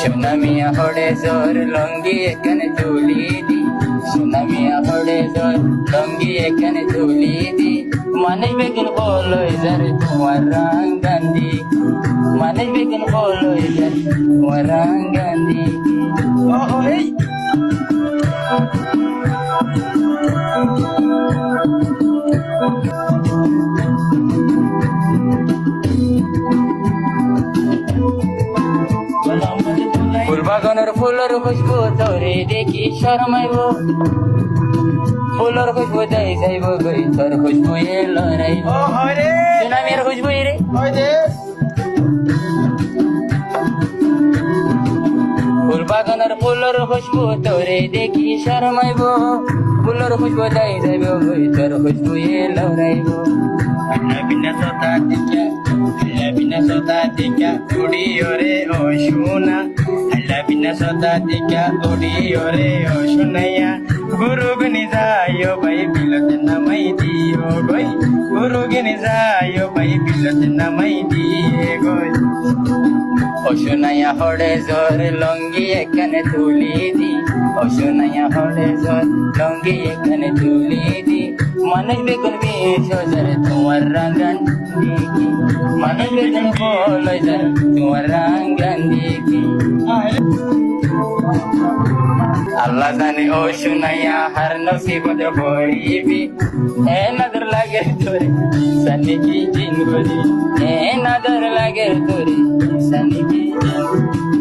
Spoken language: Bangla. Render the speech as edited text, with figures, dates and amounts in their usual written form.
সোনা মিয়া হড়ে জোর লঙ্গি এখানে তুলি দি, সোনা মিয়া হড়ে জোর লঙ্গি এখানে তুলি দি, মানে বেগুন বলো যারে তোমার রাঙ্গান্দি, মানে বেগুন বলো যারে তোমার রাঙ্গান্দি। ফুল বাগানের ফুলের খুশবু তোরে দেখি শরমাইব, ফুলের খুশবু যাই যাইব গই তোর খুশবু এলো রাইব, সোনামিয়ার খুশবু রে ফুল বাগানের ফুলের খুশবু তোরে দেখি শরমাইব, ফুলের খুশবু যাই যাইব গই তোর খুশবু এলো রাইব। আল্লাহ বিনা সতা দিকা, আল্লাহ বিনা সতা দিকা উড়ি ওরে ও সোনা, আল্লাহ বিনা সতা দিকা উড়ি ওরে ও সোনাইয়া, গুরু গনি যাইও ভাই বিলত নামাই দিও গই, গুরু গনি যাইও ভাই বিলত নামাই দিয়ে গই। ও সোনাইয়া হড়ে জোর লঙ্গি এখানে তুলি দি, ও সোনাইয়া হড়ে জোর লঙ্গি এখানে তুলি দি, মানুষ বেগুন বিষ যারে তোমার রাঙ্গান দিকি, মানুষ বেগুন বলো যারে তোমার রাঙ্গান দিকি। আল্লাহ জানে ও সোনাইয়া হার নসিবত ভরিবি, এ নজর লাগে তোরে সানি কি জিন গরি, এ নজর লাগে তোরে সানি কি জিন।